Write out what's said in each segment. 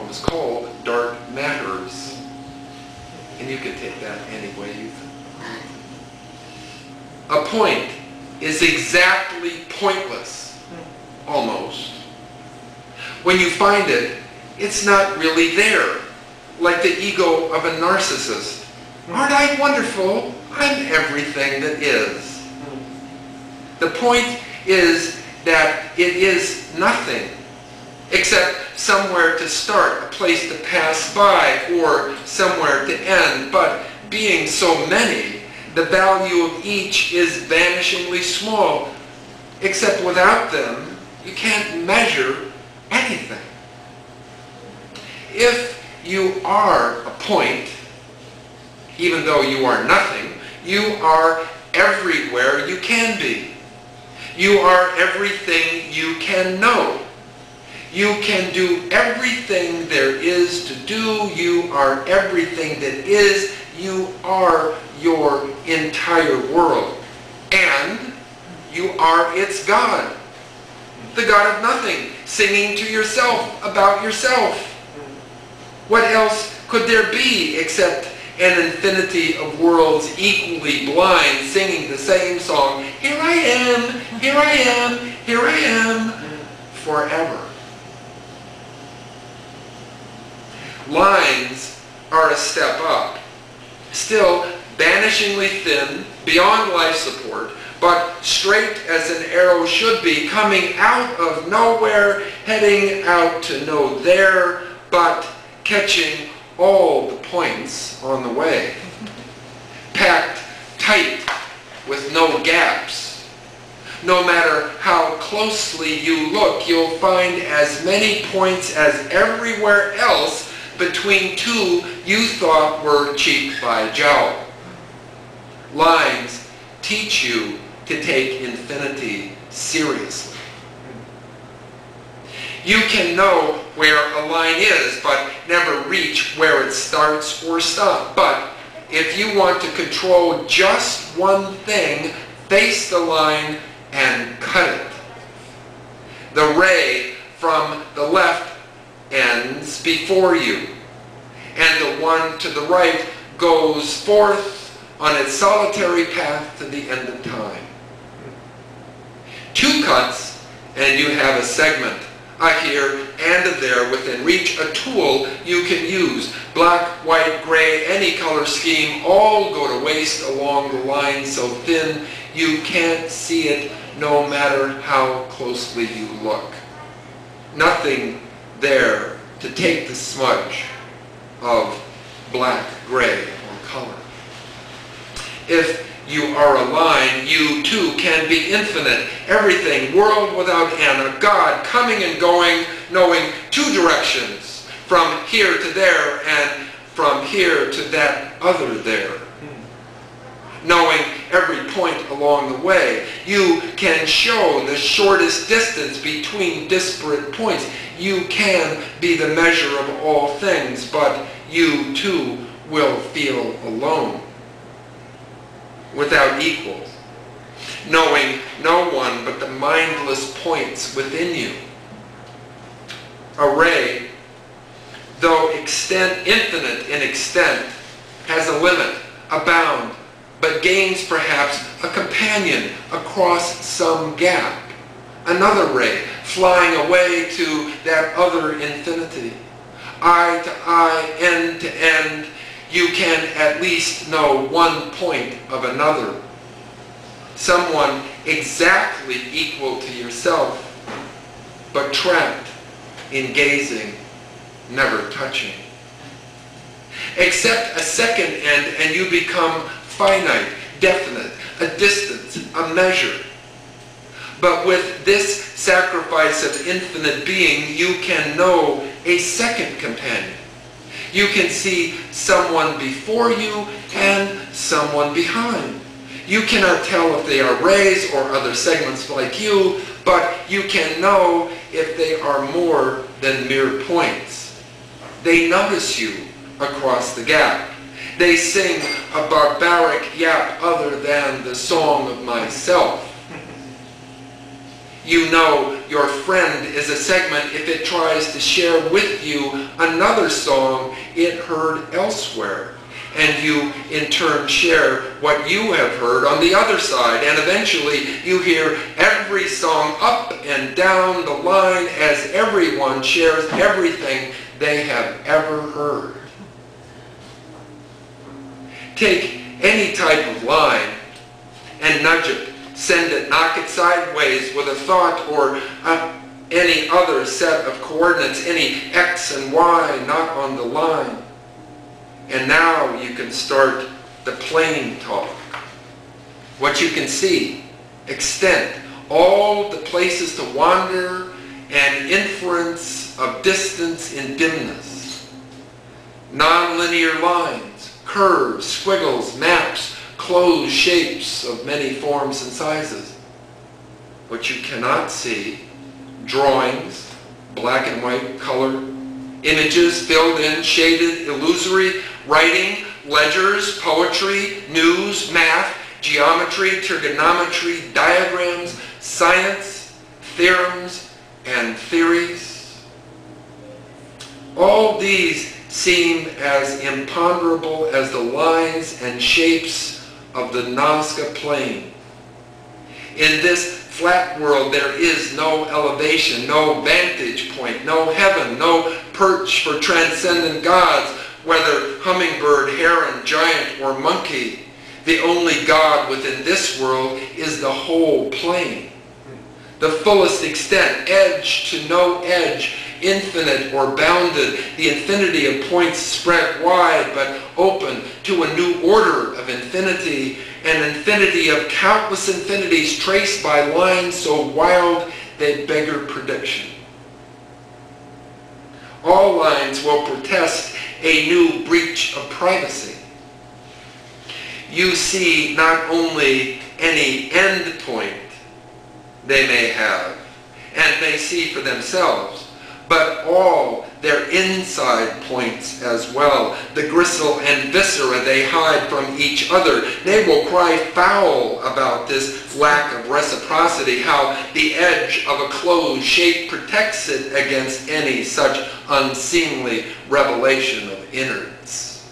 was called dark matters. And you can take that any way you think. A point is exactly pointless, almost. When you find it, it's not really there, like the ego of a narcissist. Aren't I wonderful? I'm everything that is. The point is that it is nothing, except somewhere to start, a place to pass by, or somewhere to end. But being so many, the value of each is vanishingly small, except without them, you can't measure anything. If you are a point, even though you are nothing, you are everywhere you can be. You are everything you can know. You can do everything there is to do. You are everything that is. You are your entire world. And you are its God. The God of nothing, singing to yourself about yourself. What else could there be except an infinity of worlds equally blind, singing the same song, here I am, here I am, here I am, forever. Lines are a step up, still vanishingly thin, beyond life support, but straight as an arrow should be, coming out of nowhere, heading out to no there, but catching all the points on the way. Packed tight with no gaps. No matter how closely you look, you'll find as many points as everywhere else between two you thought were cheek by jowl. Lines teach you to take infinity seriously. You can know where a line is, but never reach where it starts or stops. But if you want to control just one thing, face the line and cut it. The ray from the left ends before you, and the one to the right goes forth on its solitary path to the end of time. Two cuts, and you have a segment. A here and a there within reach, a tool you can use. Black, white, gray, any color scheme, all go to waste along the line so thin you can't see it no matter how closely you look. Nothing there to take the smudge of black, gray, or color. If you are a line, you too can be infinite. Everything, world without end, a God coming and going, knowing two directions, from here to there and from here to that other there. Knowing every point along the way, you can show the shortest distance between disparate points. You can be the measure of all things, but you too will feel alone, without equals, knowing no one but the mindless points within you. A ray, though infinite in extent, has a limit, a bound, but gains perhaps a companion across some gap. Another ray, flying away to that other infinity. Eye to eye, end to end, you can at least know one point of another. Someone exactly equal to yourself, but trapped in gazing, never touching. Accept a second end and you become finite, definite, a distance, a measure. But with this sacrifice of infinite being, you can know a second companion. You can see someone before you and someone behind. You cannot tell if they are rays or other segments like you, but you can know if they are more than mere points. They notice you across the gap. They sing a barbaric yap other than the song of myself. You know your friend is a segment if it tries to share with you another song it heard elsewhere. And you, in turn, share what you have heard on the other side. And eventually, you hear every song up and down the line as everyone shares everything they have ever heard. Take any type of line and nudge it. Send it, knock it sideways with a thought or any other set of coordinates, any X and Y not on the line. And now you can start the plain talk. What you can see, extent, all the places to wander and inference of distance in dimness. Non-linear lines, curves, squiggles, maps, closed shapes of many forms and sizes. What you cannot see, drawings, black and white color, images filled in, shaded, illusory, writing, ledgers, poetry, news, math, geometry, trigonometry, diagrams, science, theorems, and theories. All these seem as imponderable as the lines and shapes of the Nazca Plain. In this flat world there is no elevation, no vantage point, no heaven, no perch for transcendent gods, whether hummingbird, heron, giant, or monkey. The only God within this world is the whole plain. The fullest extent, edge to no edge, infinite or bounded, the infinity of points spread wide but open to a new order of infinity, an infinity of countless infinities traced by lines so wild they beggar prediction. All lines will protest a new breach of privacy. You see not only any end point they may have and may see for themselves, but all their inside points as well. The gristle and viscera they hide from each other. They will cry foul about this lack of reciprocity, how the edge of a closed shape protects it against any such unseemly revelation of innards.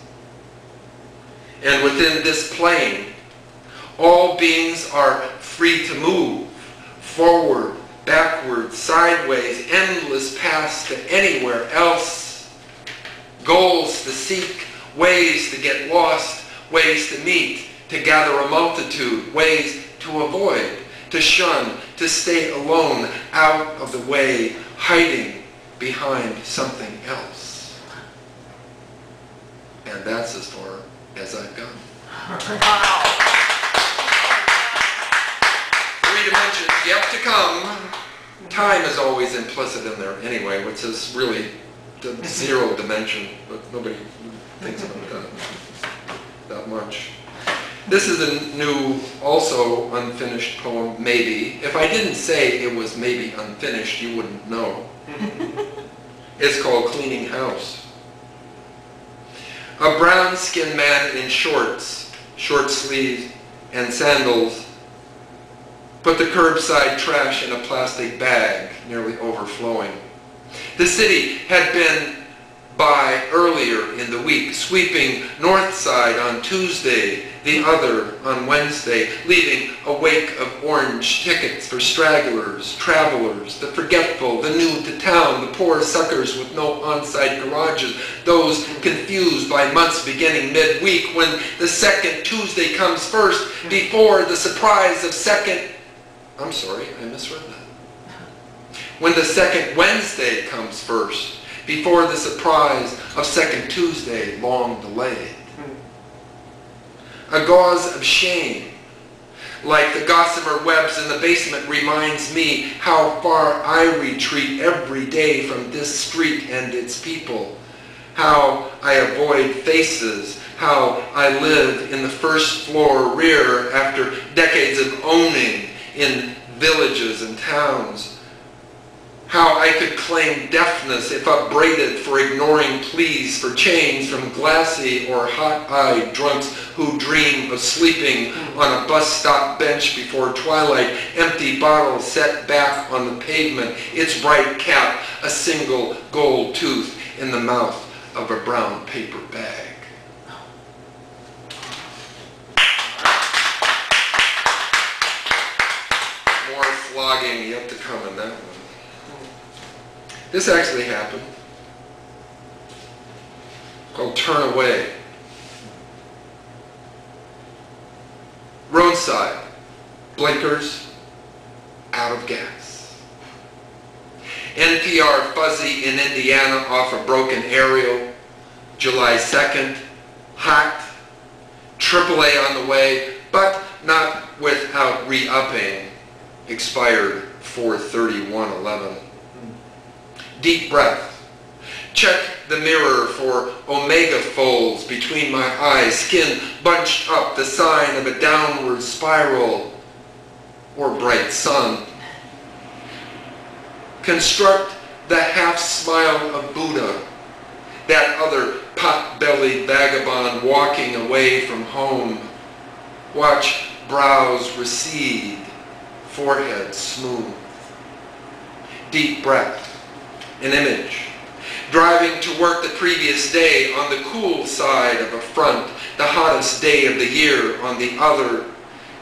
And within this plane, all beings are free to move forward, backwards, sideways, endless paths to anywhere else. Goals to seek, ways to get lost, ways to meet, to gather a multitude, ways to avoid, to shun, to stay alone, out of the way, hiding behind something else. And that's as far as I've gone. Three dimensions yet to come. Time is always implicit in there anyway, which is really the zero dimension, but nobody thinks about that much. This is a new, also unfinished poem, Maybe. If I didn't say it was maybe unfinished, you wouldn't know. It's called Cleaning House. A brown-skinned man in shorts, short sleeves, and sandals put the curbside trash in a plastic bag, nearly overflowing. The city had been by earlier in the week, sweeping north side on Tuesday, the other on Wednesday, leaving a wake of orange tickets for stragglers, travelers, the forgetful, the new to town, the poor suckers with no on-site garages, those confused by months beginning midweek when the second Tuesday comes first before the surprise of second... I'm sorry, I misread that. When the second Wednesday comes first, before the surprise of second Tuesday, long delayed. A gauze of shame, like the gossamer webs in the basement, reminds me how far I retreat every day from this street and its people, how I avoid faces, how I live in the first floor rear after decades of owning in villages and towns, How I could claim deafness if upbraided for ignoring pleas for change from glassy or hot-eyed drunks who dream of sleeping on a bus stop bench before twilight, empty bottles set back on the pavement, its bright cap a single gold tooth in the mouth of a brown paper bag. More flogging yet to come in that one. This actually happened. Called Turn Away. Roadside. Blinkers. Out of gas. NPR fuzzy in Indiana off a broken aerial. July 2nd. Hot. AAA on the way, but not without re-upping. Expired 4/31/11. Deep breath. Check the mirror for omega folds between my eyes, skin bunched up, the sign of a downward spiral or bright sun. Construct the half smile of Buddha, that other pot-bellied vagabond walking away from home. Watch brows recede, forehead smooth. Deep breath. An image. Driving to work the previous day on the cool side of a front, the hottest day of the year on the other.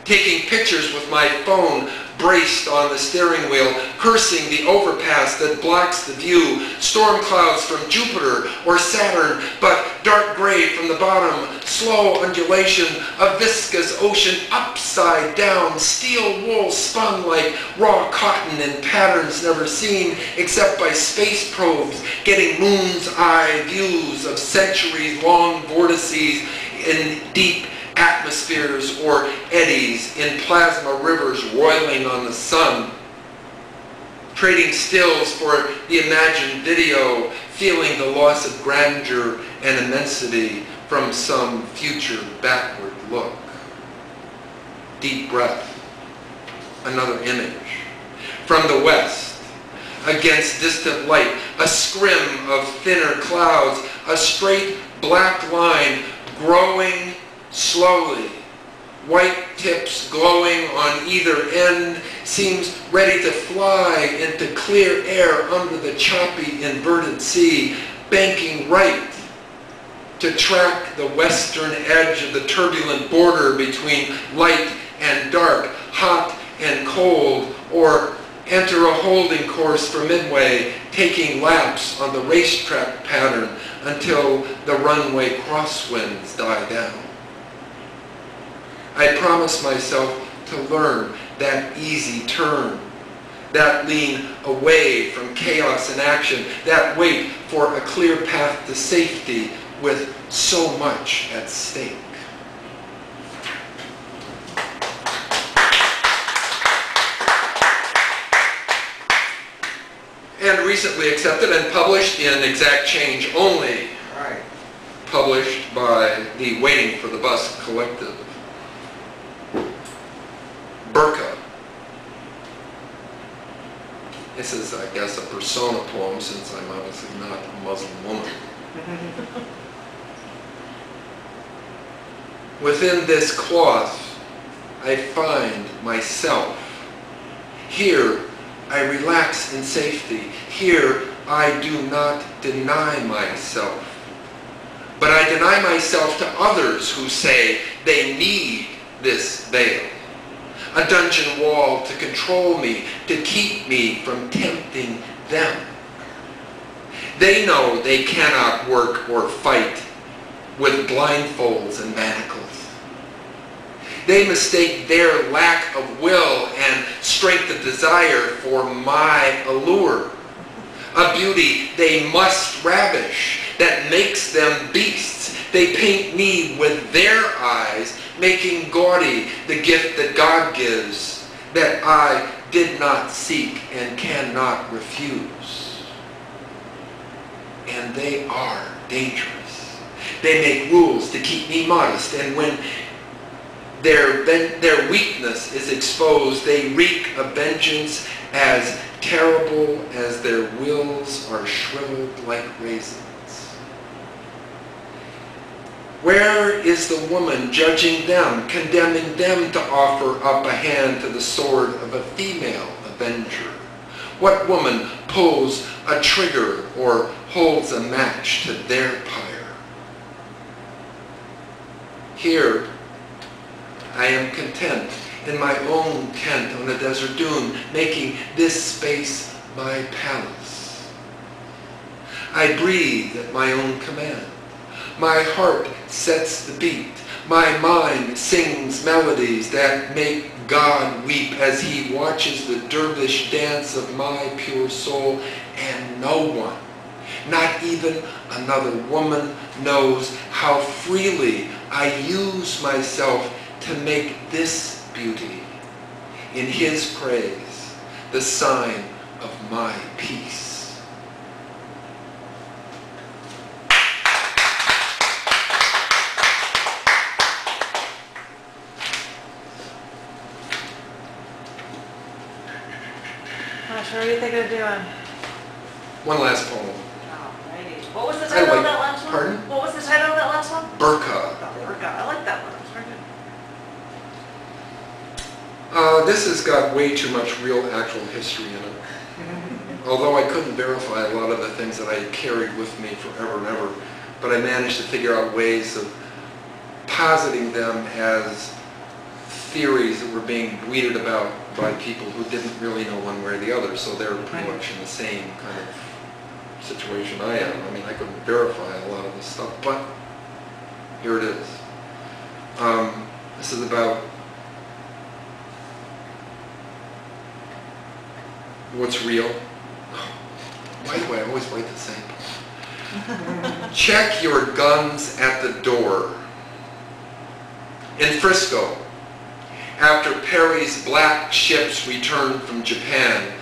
Taking pictures with my phone braced on the steering wheel, cursing the overpass that blocks the view, storm clouds from Jupiter or Saturn, but dark gray from the bottom, slow undulation, a viscous ocean upside down, steel wool spun like raw cotton in patterns never seen except by space probes, getting moon's eye views of centuries-long vortices in deep atmospheres or eddies in plasma rivers roiling on the sun. Trading stills for the imagined video, feeling the loss of grandeur and immensity from some future backward look. Deep breath. Another image. From the west, against distant light, a scrim of thinner clouds, a straight black line growing slowly, white tips glowing on either end, seems ready to fly into clear air under the choppy inverted sea, banking right to track the western edge of the turbulent border between light and dark, hot and cold, or enter a holding course for midway, taking laps on the racetrack pattern until the runway crosswinds die down. I promise myself to learn that easy turn, that lean away from chaos and action, that wait for a clear path to safety with so much at stake. And recently accepted and published in Exact Change Only, published by the Waiting for the Bus Collective. Burqa. This is, I guess, a persona poem, since I'm obviously not a Muslim woman. Within this cloth, I find myself. Here, I relax in safety. Here, I do not deny myself. But I deny myself to others who say they need this veil. A dungeon wall to control me, to keep me from tempting them. They know they cannot work or fight with blindfolds and manacles. They mistake their lack of will and strength of desire for my allure. A beauty they must ravish that makes them beasts. They paint me with their eyes, making gaudy the gift that God gives, that I did not seek and cannot refuse. And they are dangerous. They make rules to keep me modest, and when Their weakness is exposed. They wreak a vengeance as terrible as their wills are shriveled like raisins. Where is the woman judging them, condemning them to offer up a hand to the sword of a female avenger? What woman pulls a trigger or holds a match to their pyre? Here, I am content in my own tent on a desert dune, making this space my palace. I breathe at my own command. My heart sets the beat. My mind sings melodies that make God weep as he watches the dervish dance of my pure soul, and no one, not even another woman, knows how freely I use myself to make this beauty, in his praise, the sign of my peace. What are you thinking of doing? One last poem. Alrighty. What was the title of that last one? Pardon? What was the title of that last one? Burqa. Burqa. I like that one. It's very good. This has got way too much real, actual history in it. Although I couldn't verify a lot of the things that I carried with me forever and ever, but I managed to figure out ways of positing them as theories that were being weeded about by people who didn't really know one way or the other, so they're pretty much in the same kind of situation I am. I mean, I couldn't verify a lot of this stuff, but here it is. This is about what's real. Why do I always write the same? Check your guns at the door. In Frisco, after Perry's black ships returned from Japan,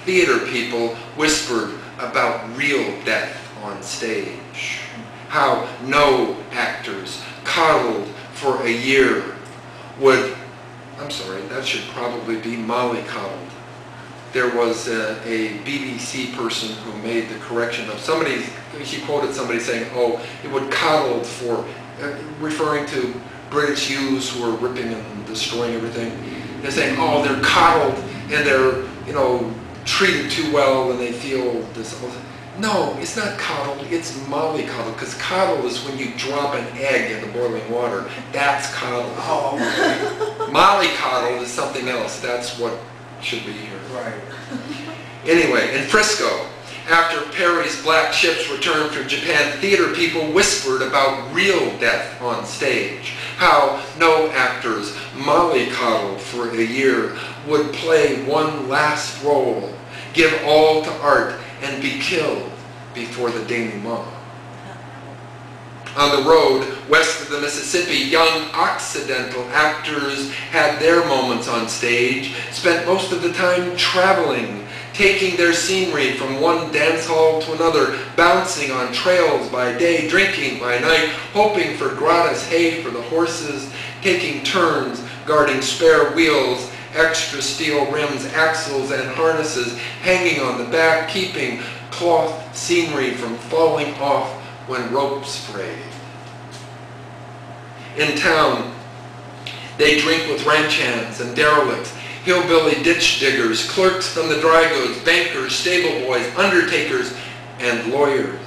theater people whispered about real death on stage. How no actors coddled for a year would, I'm sorry, that should probably be mollycoddled. There was a BBC person who made the correction of somebody, she quoted somebody saying, oh, it would coddled for, referring to British youths who are ripping and destroying everything. They're saying, oh, they're coddled and they're, you know, treated too well and they feel this. No, it's not coddled, it's mollycoddled, because coddle is when you drop an egg in the boiling water. That's coddled. Oh, okay. Mollycoddled is something else. That's what should be here. Right. Anyway, in Frisco, after Perry's black ships returned from Japan, theater people whispered about real death on stage. How no actors, mollycoddled for a year, would play one last role, give all to art, and be killed before the denouement. On the road west of the Mississippi, young Occidental actors had their moments on stage, spent most of the time traveling, taking their scenery from one dance hall to another, bouncing on trails by day, drinking by night, hoping for gratis hay for the horses, taking turns guarding spare wheels, extra steel rims, axles, and harnesses hanging on the back, keeping cloth scenery from falling off when ropes frayed. In town, they drink with ranch hands and derelicts, hillbilly ditch diggers, clerks from the dry goods, bankers, stable boys, undertakers, and lawyers.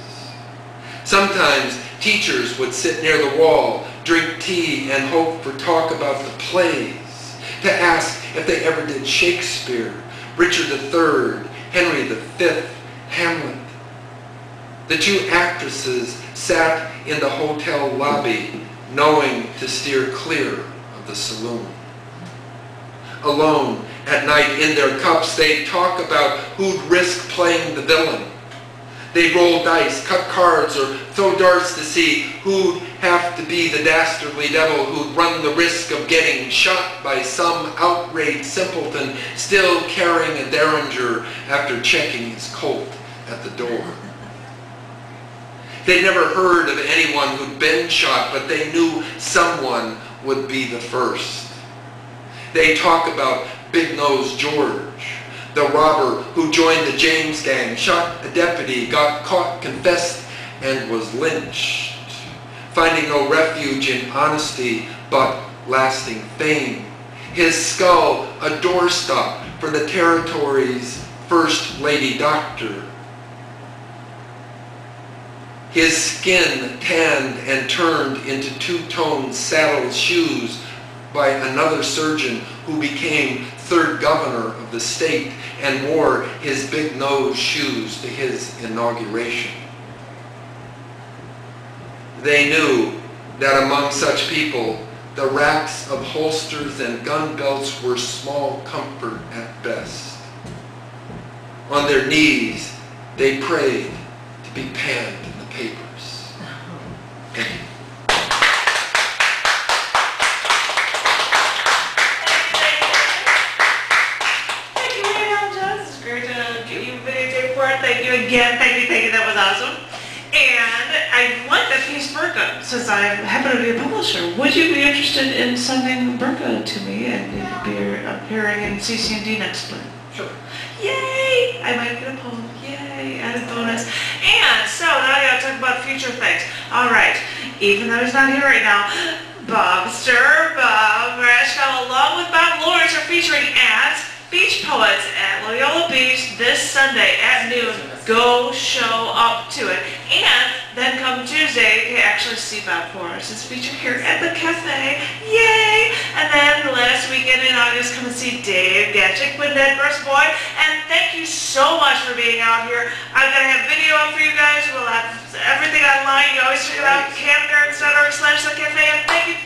Sometimes teachers would sit near the wall, drink tea, and hope for talk about the plays, to ask if they ever did Shakespeare, Richard III, Henry V, Hamlet. The two actresses sat in the hotel lobby, knowing to steer clear of the saloon. Alone at night in their cups, they'd talk about who'd risk playing the villain. They'd roll dice, cut cards, or throw darts to see who'd have to be the dastardly devil who'd run the risk of getting shot by some outraged simpleton still carrying a derringer after checking his colt at the door. They'd never heard of anyone who'd been shot, but they knew someone would be the first. They talk about Big Nose George, the robber who joined the James gang, shot a deputy, got caught, confessed, and was lynched, finding no refuge in honesty but lasting fame. His skull a doorstop for the territory's first lady doctor. His skin tanned and turned into two-tone saddle shoes by another surgeon who became third governor of the state and wore his big nose shoes to his inauguration. They knew that among such people, the racks of holsters and gun belts were small comfort at best. On their knees, they prayed to be panned in the papers. Thank you. Thank you, Leon. It's great to give you a videotape for it. Thank you again. Thank you. That was awesome. And I want that piece Burka, since I happen to be a publisher. Would you be interested in sending Burka to me and be appearing in CC&D next spring? Sure. Yay! I might get a poem. Yay! Added bonus. And so now I gotta talk about future things. All right. Even though he's not here right now, Bob Rashfell, along with Bob Lawrence, are featuring at Beach Poets at Loyola Beach this Sunday at noon. Go show up to it. And then come Tuesday, you can actually see Bob Forrest. It's featured here at the cafe. Yay! And then the last weekend in August, come and see Dave Gatchick with Ned Burst Boy. And thank you so much for being out here. I'm going to have video up for you guys. We'll have everything online. You can always check it out, camnerd.org/thecafe. And thank you